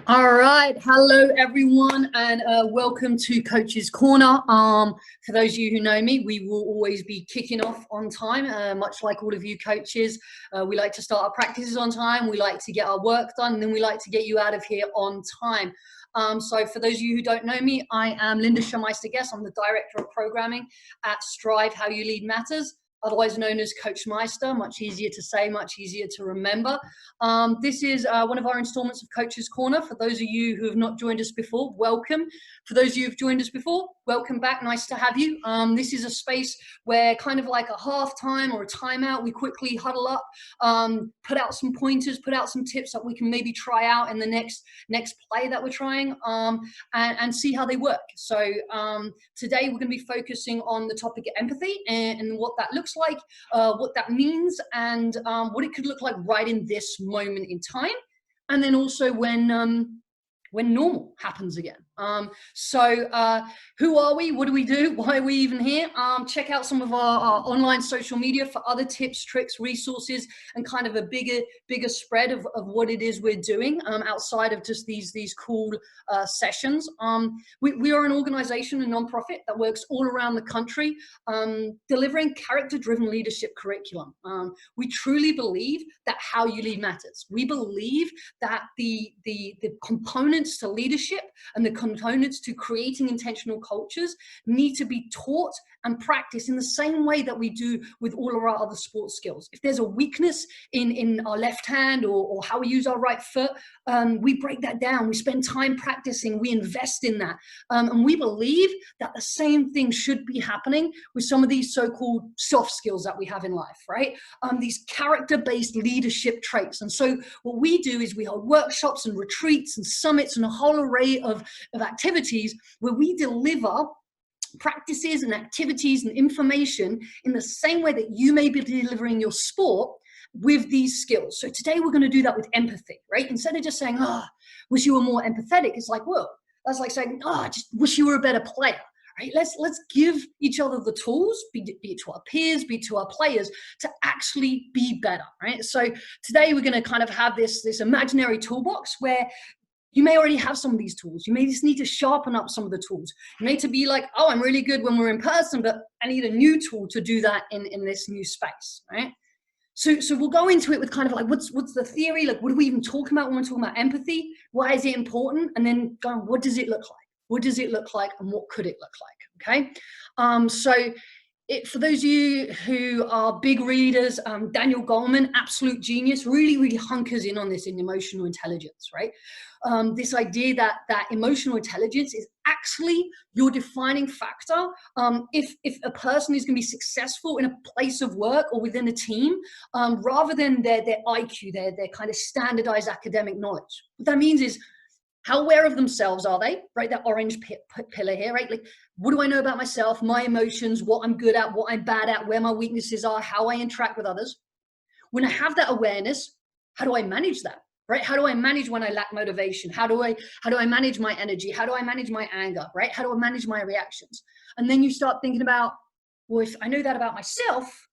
All right, hello everyone, and welcome to Coach's Corner. For those of you who know me, we will always be kicking off on time, much like all of you coaches. We like to start our practices on time, we like to get our work done, and then we like to get you out of here on time. So for those of you who don't know me, I am Linda Schmeister-Guess. I'm the Director of Programming at Strive How You Lead Matters, otherwise known as Coach Meister. Much easier to say, much easier to remember. This is one of our installments of Coach's Corner. For those of you who have not joined us before, welcome. For those of you who've joined us before, welcome back. Nice to have you. This is a space where, kind of like a halftime or a timeout, we quickly huddle up, put out some pointers, put out some tips that we can maybe try out in the next play that we're trying, and see how they work. So today we're going to be focusing on the topic of empathy and what that looks like, what that means, and what it could look like right in this moment in time, and then also when normal happens again. Who are we? What do we do? Why are we even here? Check out some of our online social media for other tips, tricks, resources, and kind of a bigger spread of what it is we're doing outside of just these cool sessions. We are an organization, a nonprofit that works all around the country, delivering character-driven leadership curriculum. We truly believe that how you lead matters. We believe that the components to leadership and the components to creating intentional cultures need to be taught and practiced in the same way that we do with all of our other sports skills. If there's a weakness in our left hand or how we use our right foot, we break that down. We spend time practicing. We invest in that. And we believe that the same thing should be happening with some of these so-called soft skills that we have in life, right? These character-based leadership traits. And so what we do is we hold workshops and retreats and summits and a whole array of activities where we deliver practices and activities and information in the same way that you may be delivering your sport with these skills. So today we're going to do that with empathy, right? Instead of just saying, wish you were more empathetic, it's like, well, that's like saying, I just wish you were a better player. Right? Let's give each other the tools, be it to our peers, be it to our players, to actually be better, right? So today we're going to kind of have this imaginary toolbox where you may already have some of these tools. You may just need to sharpen up some of the tools. You may to be like, I'm really good when we're in person, but I need a new tool to do that in this new space, right? So we'll go into it with kind of like, what's the theory? Like, what are we even talking about when we're talking about empathy? Why is it important? And then going, what does it look like? What does it look like, and what could it look like? Okay. For those of you who are big readers, Daniel Goleman, absolute genius, really hunkers in on this in emotional intelligence, right? This idea that emotional intelligence is actually your defining factor if a person is going to be successful in a place of work or within a team, rather than their IQ, their kind of standardized academic knowledge. What that means is, how aware of themselves are they, right? That orange pillar here, right? Like, what do I know about myself, my emotions, what I'm good at, what I'm bad at, where my weaknesses are, how I interact with others? When I have that awareness, how do I manage that, right? How do I manage when I lack motivation? How do I manage my energy? How do I manage my anger, right? How do I manage my reactions? And then you start thinking about, well, if I know that about myself,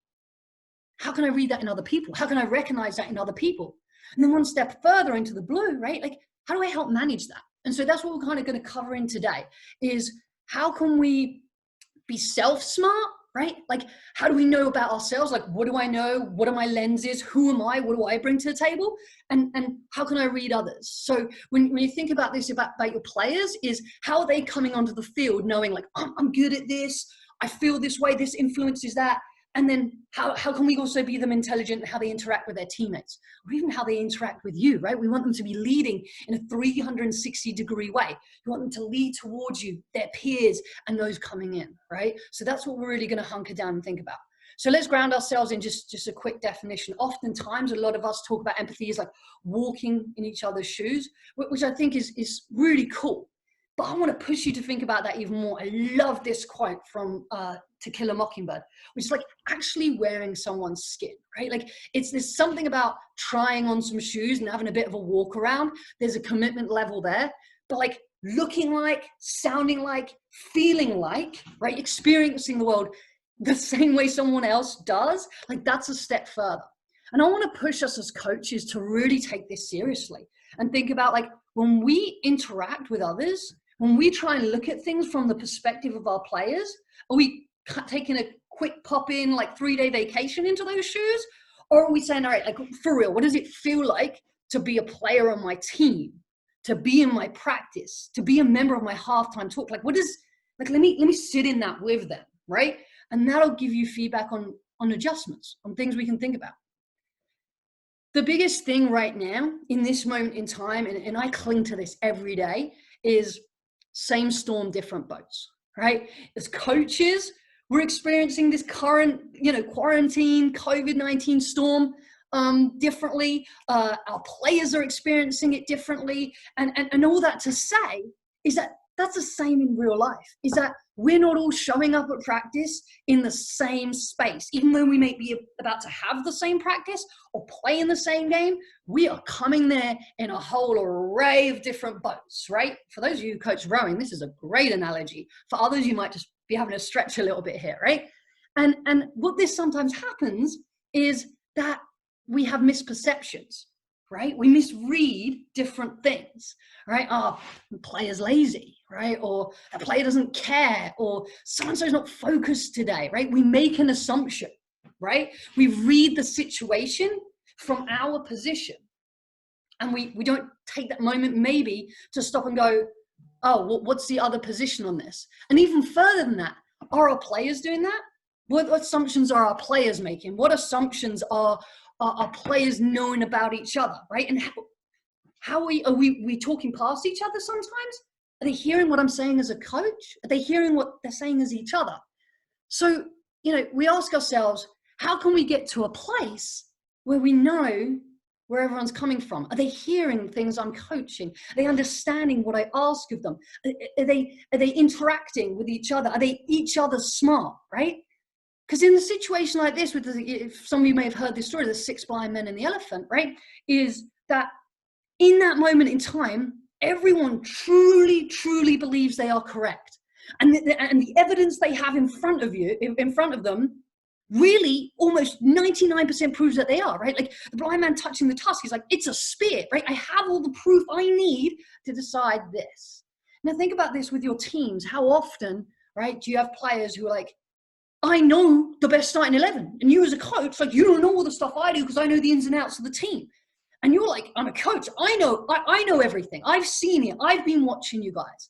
how can I read that in other people? How can I recognize that in other people? And then one step further into the blue, right? Like, how do I help manage that? And so that's what we're kind of going to cover in today, is how can we be self-smart, right? Like, how do we know about ourselves? Like, what do I know? What are my lenses? Who am I? What do I bring to the table? And how can I read others? So when you think about this, about your players, is how are they coming onto the field knowing like, I'm good at this, I feel this way, this influences that. And then how can we also be them intelligent in how they interact with their teammates, or even how they interact with you, right? We want them to be leading in a 360-degree way. We want them to lead towards you, their peers, and those coming in, right? So that's what we're really going to hunker down and think about. So let's ground ourselves in just a quick definition. Oftentimes, a lot of us talk about empathy as like walking in each other's shoes, which I think is really cool. But I want to push you to think about that even more. I love this quote from To Kill a Mockingbird, which is like actually wearing someone's skin, right? Like there's something about trying on some shoes and having a bit of a walk around. There's a commitment level there, but like looking like, sounding like, feeling like, right? Experiencing the world the same way someone else does, like that's a step further. And I want to push us as coaches to really take this seriously. and think about, like, when we interact with others, when we try and look at things from the perspective of our players, are we taking a quick pop in, like 3-day vacation into those shoes? Or are we saying, all right, like, for real, what does it feel like to be a player on my team, to be in my practice, to be a member of my halftime talk? Like, what is, like, let me sit in that with them, right? And that'll give you feedback on adjustments, on things we can think about. The biggest thing right now in this moment in time, and I cling to this every day, is same storm, different boats, right? As coaches, we're experiencing this current, quarantine, COVID-19 storm differently. Our players are experiencing it differently. And all that to say is that that's the same in real life, is that we're not all showing up at practice in the same space. Even though we may be about to have the same practice or play in the same game, we are coming there in a whole array of different boats, right? For those of you who coach rowing, this is a great analogy. For others, you might just be having to stretch a little bit here, right? And what this sometimes happens is that we have misperceptions, right? We misread different things, right? Oh, the player's lazy, right? Or a player doesn't care, or so-and-so's not focused today, right? We make an assumption, right? We read the situation from our position, and we don't take that moment maybe to stop and go, oh, well, what's the other position on this? And even further than that, are our players doing that? What assumptions are our players making? What assumptions are players knowing about each other, right? And how are we talking past each other sometimes? Are they hearing what I'm saying as a coach? Are they hearing what they're saying as each other? So, we ask ourselves, how can we get to a place where we know where everyone's coming from? Are they hearing things I'm coaching? Are they understanding what I ask of them? Are they interacting with each other? Are they each other smart, right? Because in a situation like this, if some of you may have heard this story, the 6 blind men and the elephant, right? Is that in that moment in time, everyone truly, truly believes they are correct. And the evidence they have in front of them, really almost 99% proves that they are, right? Like the blind man touching the tusk, he's like, it's a spear, right? I have all the proof I need to decide this. Now think about this with your teams. How often, right, do you have players who are like, I know the best starting 11. And you as a coach, like, you don't know all the stuff I do because I know the ins and outs of the team. And you're like, I'm a coach. I know everything. I've seen it. I've been watching you guys.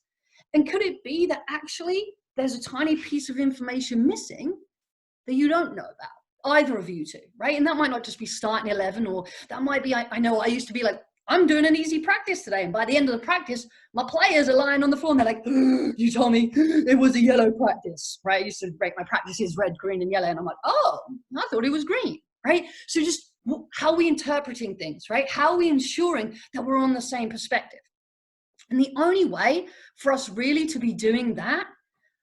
And could it be that actually there's a tiny piece of information missing that you don't know about, either of you two, right? And that might not just be starting 11, or that might be, I know I used to be like, I'm doing an easy practice today. And by the end of the practice, my players are lying on the floor and they're like, you told me it was a yellow practice, right? I used to break my practices red, green, and yellow. And I'm like, oh, I thought it was green, right? So just how are we interpreting things, right? How are we ensuring that we're on the same perspective? And the only way for us really to be doing that,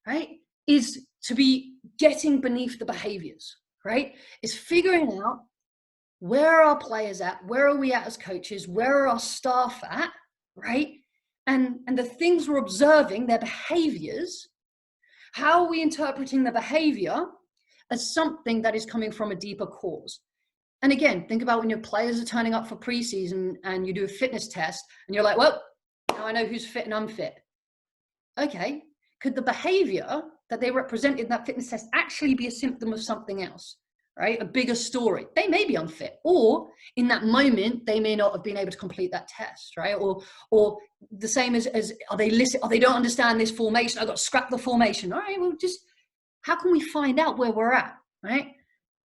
right, is to be getting beneath the behaviors, right? Is figuring out, where are our players at? Where are we at as coaches? Where are our staff at, right? And the things we're observing, their behaviors, how are we interpreting the behavior as something that is coming from a deeper cause? And again, think about when your players are turning up for preseason and you do a fitness test and you're like, well, now I know who's fit and unfit. Okay, could the behavior that they represented in that fitness test actually be a symptom of something else? Right? A bigger story. They may be unfit, or in that moment, they may not have been able to complete that test, right? Or the same as are they don't understand this formation. I've got to scrap the formation. All right, well, just how can we find out where we're at, right?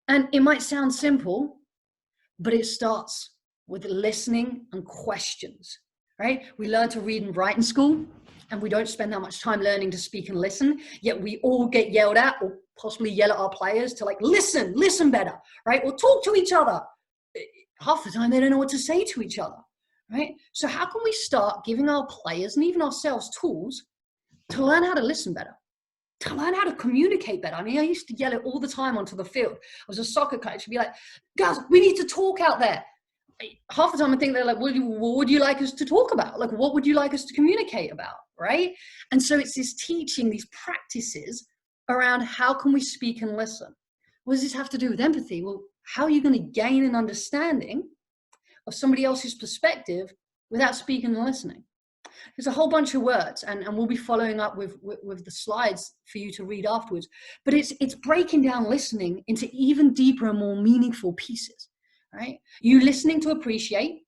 And it might sound simple, but it starts with listening and questions, right? We learn to read and write in school, and we don't spend that much time learning to speak and listen, yet we all get yelled at, or possibly yell at our players to like, listen better, right? Or talk to each other. Half the time they don't know what to say to each other, right? So how can we start giving our players and even ourselves tools to learn how to listen better, to learn how to communicate better? I mean, I used to yell it all the time onto the field. I was a soccer coach. I'd be like, guys, we need to talk out there. Half the time I think they're like, what would you like us to talk about? Like, what would you like us to communicate about, right? And so it's this teaching, these practices around how can we speak and listen. What does this have to do with empathy? Well, how are you going to gain an understanding of somebody else's perspective without speaking and listening. There's a whole bunch of words, and we'll be following up with the slides for you to read afterwards. But it's breaking down listening into even deeper and more meaningful pieces, right? You listening to appreciate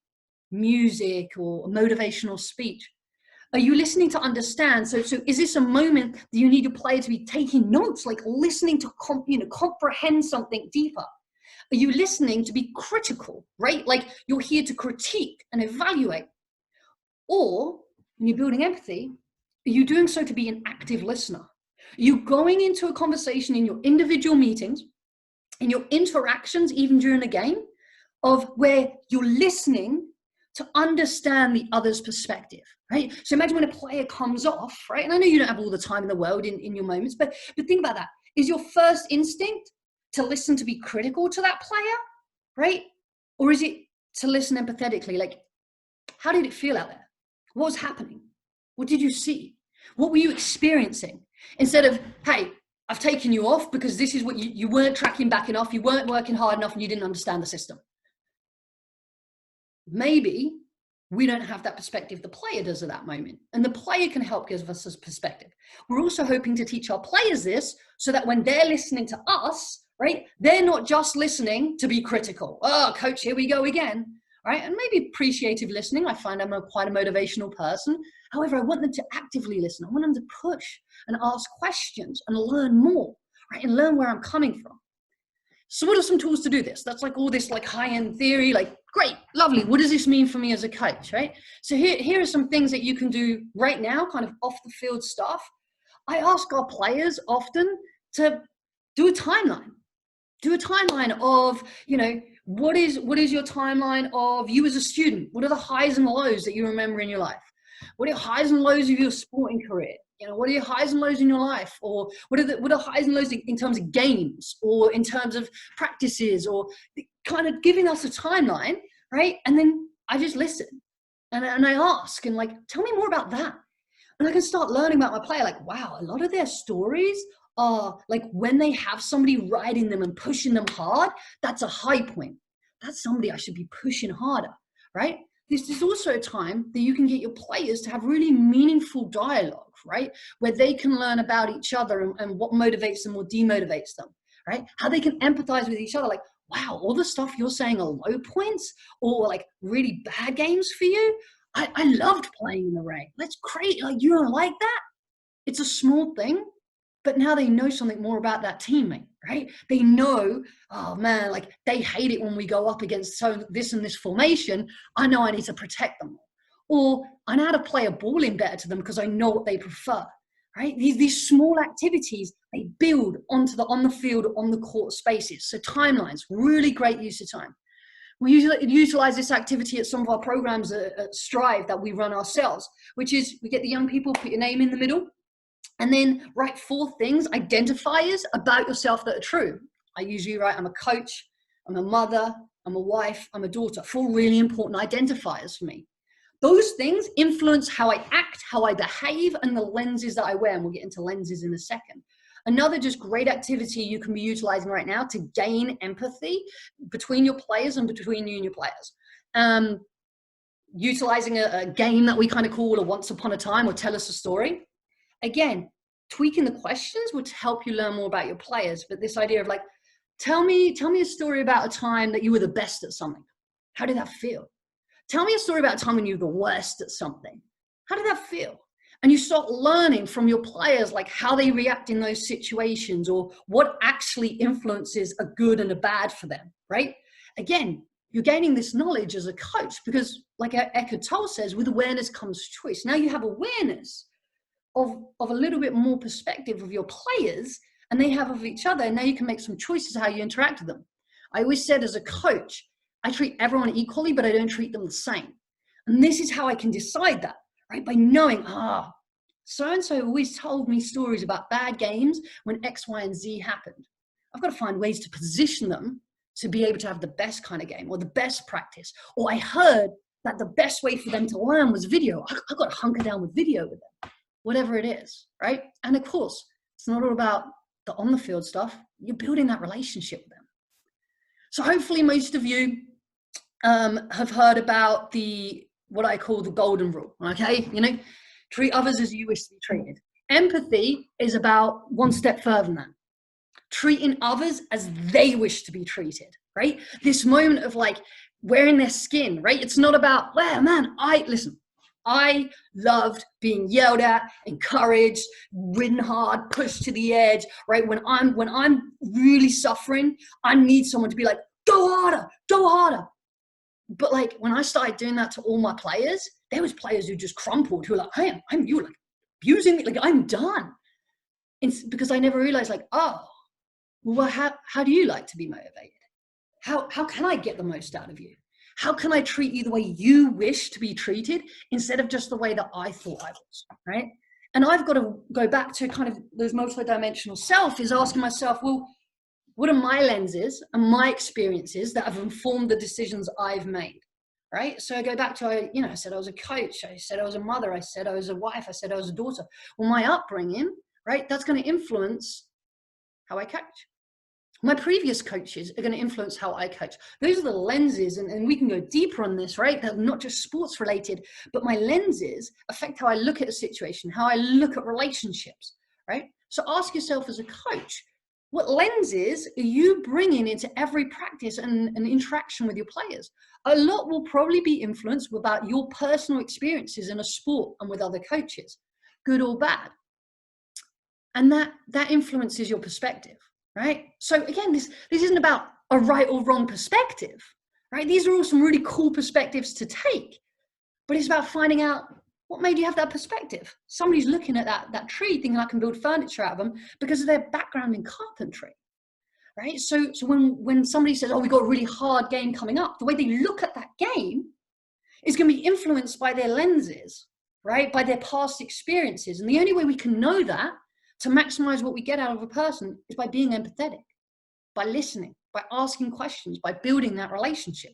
music or motivational speech? Are you listening to understand? So is this a moment that you need your player to be taking notes, like listening to comprehend something deeper? Are you listening to be critical, right? Like you're here to critique and evaluate. Or when you're building empathy, are you doing so to be an active listener? Are you going into a conversation in your individual meetings, in your interactions, even during a game, of where you're listening to understand the other's perspective, right? So imagine when a player comes off, right? And I know you don't have all the time in the world in your moments, but think about that. Is your first instinct to listen, to be critical to that player, right? Or is it to listen empathetically? Like, how did it feel out there? What was happening? What did you see? What were you experiencing? Instead of, hey, I've taken you off because this is what you weren't tracking back enough, you weren't working hard enough, and you didn't understand the system. Maybe we don't have that perspective the player does at that moment, and the player can help give us a perspective. We're also hoping to teach our players this so that when they're listening to us, right, they're not just listening to be critical. Oh, coach, here we go again. Right? And maybe appreciative listening. I find I'm quite a motivational person. However, I want them to actively listen. I want them to push and ask questions and learn more, right? And learn where I'm coming from. So what are some tools to do this? That's like all this like high-end theory, like great, lovely. What does this mean for me as a coach, right? So here are some things that you can do right now, kind of off the field stuff. I ask our players often to do a timeline. Do a timeline of, what is your timeline of you as a student? What are the highs and lows that you remember in your life? What are your highs and lows of your sporting career? What are your highs and lows in your life? Or what are highs and lows in terms of games or in terms of practices, or kind of giving us a timeline, right? And then I just listen and I ask and like, tell me more about that. And I can start learning about my player. Like, wow, a lot of their stories are like when they have somebody riding them and pushing them hard, that's a high point. That's somebody I should be pushing harder, right? This is also a time that you can get your players to have really meaningful dialogue, right? Where they can learn about each other and what motivates them or demotivates them, right? How they can empathize with each other. Like, wow, all the stuff you're saying are low points or like really bad games for you. I loved playing in the rain. That's great. Like, you don't like that? It's a small thing, but now they know something more about that teammate, right? They know, oh man, like they hate it when we go up against this and this formation. I know I need to protect them. Or I know how to play a ball in better to them because I know what they prefer, right? These small activities, they build onto on the field, on the court spaces. So timelines, really great use of time. We usually utilize this activity at some of our programs at Strive that we run ourselves, which is we get the young people, put your name in the middle, and then write 4 things, identifiers about yourself that are true. I usually write, I'm a coach, I'm a mother, I'm a wife, I'm a daughter. 4 really important identifiers for me. Those things influence how I act, how I behave, and the lenses that I wear. And we'll get into lenses in a second. Another just great activity you can be utilizing right now to gain empathy between your players and between you and your players. Utilizing a game that we kind of call a once upon a time or tell us a story. Again, tweaking the questions would help you learn more about your players. But this idea of like, tell me a story about a time that you were the best at something. How did that feel? Tell me a story about a time when you were the worst at something. How did that feel? And you start learning from your players, like how they react in those situations or what actually influences a good and a bad for them, right? Again, you're gaining this knowledge as a coach because like Eckhart Tolle says, with awareness comes choice. Now you have awareness of a little bit more perspective of your players and they have of each other. And now you can make some choices how you interact with them. I always said as a coach, I treat everyone equally, but I don't treat them the same. And this is how I can decide that, right? By knowing, so-and-so always told me stories about bad games when X, Y, and Z happened. I've got to find ways to position them to be able to have the best kind of game or the best practice. Or I heard that the best way for them to learn was video. I've got to hunker down with video with them, whatever it is, right? And of course, it's not all about the on-the-field stuff. You're building that relationship with them. So hopefully most of you have heard about the what I call the golden rule, okay? You know, treat others as you wish to be treated. Empathy is about one step further than that. Treating others as they wish to be treated, right? This moment of like wearing their skin, right? It's not about, well, man, I loved being yelled at, encouraged, ridden hard, pushed to the edge, right? When I'm really suffering, I need someone to be like, go harder, go harder. But like when I started doing that to all my players, there was players who just crumpled, who were like, you're like abusing me, like I'm done. It's because I never realized like, oh, well, how do you like to be motivated? How can I get the most out of you? How can I treat you the way you wish to be treated instead of just the way that I thought I was, right? And I've got to go back to kind of those multidimensional self, is asking myself, well, what are my lenses and my experiences that have informed the decisions I've made, right? So I go back to, I said I was a coach, I said I was a mother, I said I was a wife, I said I was a daughter. Well, my upbringing, right, that's going to influence how I coach. My previous coaches are going to influence how I coach. Those are the lenses, and we can go deeper on this, right? They're not just sports related, but my lenses affect how I look at a situation, how I look at relationships, right? So ask yourself as a coach, what lenses are you bringing into every practice and interaction with your players? A lot will probably be influenced about your personal experiences in a sport and with other coaches, good or bad. And that influences your perspective. Right? So again, this isn't about a right or wrong perspective, right? These are all some really cool perspectives to take, but it's about finding out what made you have that perspective. Somebody's looking at that tree thinking I can build furniture out of them because of their background in carpentry, right? So when somebody says, oh, we've got a really hard game coming up, the way they look at that game is going to be influenced by their lenses, right? By their past experiences. And the only way we can know that to maximize what we get out of a person is by being empathetic, by listening, by asking questions, by building that relationship.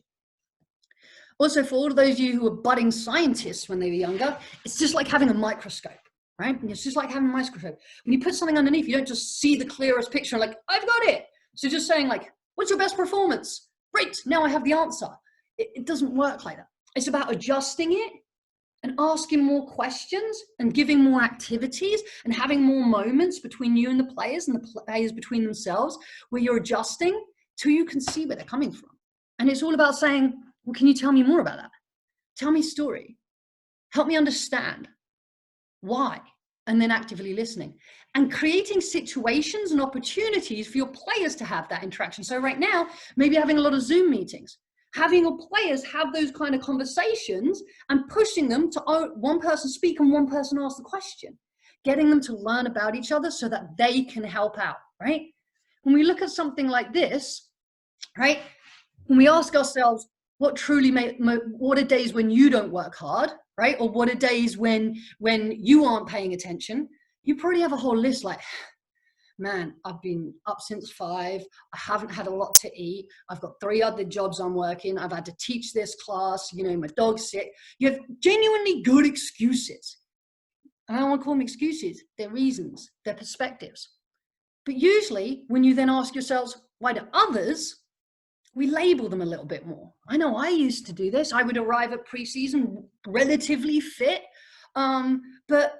Also, for all of those of you who were budding scientists when they were younger, it's just like having a microscope, right? It's just like having a microscope. When you put something underneath, you don't just see the clearest picture like, I've got it. So just saying like, what's your best performance? Great, now I have the answer. It doesn't work like that. It's about adjusting it and asking more questions and giving more activities and having more moments between you and the players between themselves where you're adjusting till you can see where they're coming from. And it's all about saying, well, can you tell me more about that? Tell me a story. Help me understand why. And then actively listening and creating situations and opportunities for your players to have that interaction. So right now, maybe having a lot of Zoom meetings, having your players have those kind of conversations and pushing them to one person speak and one person ask the question, getting them to learn about each other so that they can help out, right? When we look at something like this, right, when we ask ourselves, what are days when you don't work hard, right? Or what are days when you aren't paying attention? You probably have a whole list like, man, I've been up since 5. I haven't had a lot to eat. I've got 3 other jobs I'm working. I've had to teach this class. My dog's sick. You have genuinely good excuses. And I don't want to call them excuses. They're reasons. They're perspectives. But usually when you then ask yourselves, why do others? We label them a little bit more. I know I used to do this. I would arrive at preseason relatively fit. But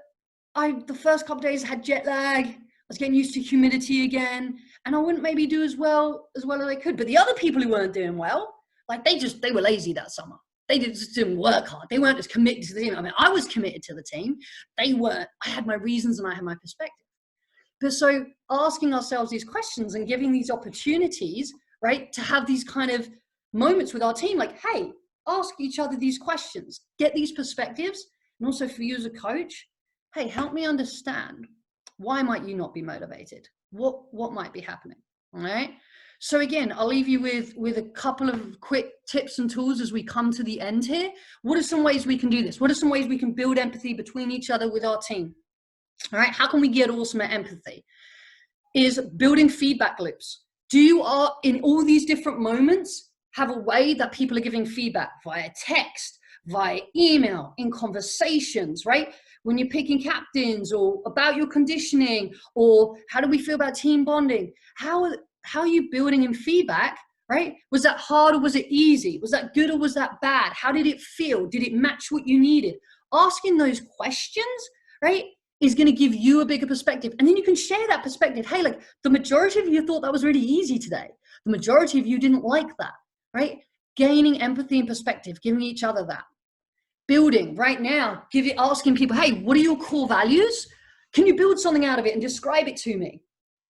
the first couple of days had jet lag. I was getting used to humidity again, and I wouldn't maybe do as well as I could. But the other people who weren't doing well, like they were lazy that summer. They just didn't work hard. They weren't as committed to the team. I mean, I was committed to the team. They weren't. I had my reasons and I had my perspective. But so asking ourselves these questions and giving these opportunities, right, to have these kind of moments with our team, like, hey, ask each other these questions, get these perspectives. And also for you as a coach, hey, help me understand. Why might you not be motivated? What might be happening? All right. So again, I'll leave you with a couple of quick tips and tools as we come to the end here. What are some ways we can do this? What are some ways we can build empathy between each other with our team? All right. How can we get awesome at empathy? Is building feedback loops. In all these different moments, have a way that people are giving feedback via text, via email, in conversations, right? When you're picking captains or about your conditioning or how do we feel about team bonding? How are you building in feedback, right? Was that hard or was it easy? Was that good or was that bad? How did it feel? Did it match what you needed? Asking those questions, right, is going to give you a bigger perspective. And then you can share that perspective. Hey, like the majority of you thought that was really easy today. The majority of you didn't like that, right? Gaining empathy and perspective, giving each other that. Building right now, asking people, hey, what are your core values? Can you build something out of it and describe it to me?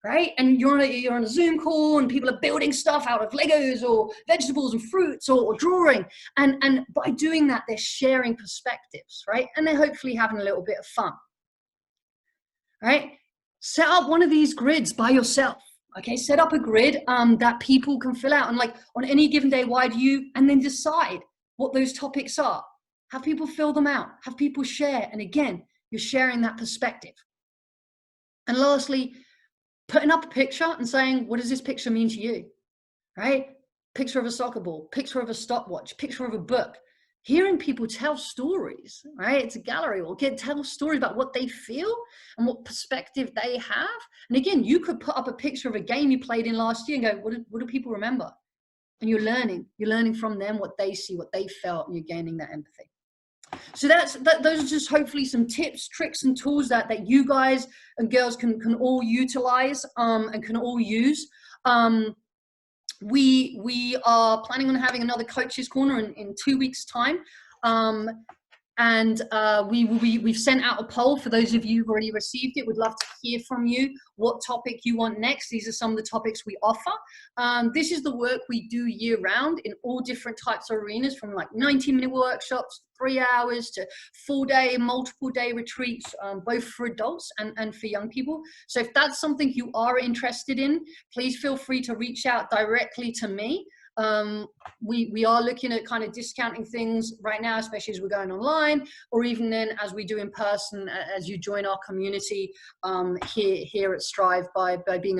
Right? And you're on a Zoom call and people are building stuff out of Legos or vegetables and fruits or drawing. And by doing that, they're sharing perspectives, right? And they're hopefully having a little bit of fun, right? Set up one of these grids by yourself. Okay, set up a grid that people can fill out. And like on any given day, why do you, and then decide what those topics are. Have people fill them out, have people share. And again, you're sharing that perspective. And lastly, putting up a picture and saying, what does this picture mean to you? Right? Picture of a soccer ball, picture of a stopwatch, picture of a book. Hearing people tell stories, right? It's a gallery, or tell stories about what they feel and what perspective they have. And again, you could put up a picture of a game you played in last year and go, what do people remember? And you're learning from them what they see, what they felt, and you're gaining that empathy. So those are just hopefully some tips, tricks, and tools that you guys and girls can all utilize and can all use. We are planning on having another coaches corner in 2 weeks time. And we've sent out a poll for those of you who've already received it. We'd love to hear from you what topic you want next. These are some of the topics we offer. This is the work we do year round in all different types of arenas, from like 90-minute workshops, 3 hours, to full-day, multiple-day retreats, both for adults and for young people. So if that's something you are interested in, please feel free to reach out directly to me. We are looking at kind of discounting things right now, especially as we're going online, or even then as we do in person, as you join our community here at Strive by being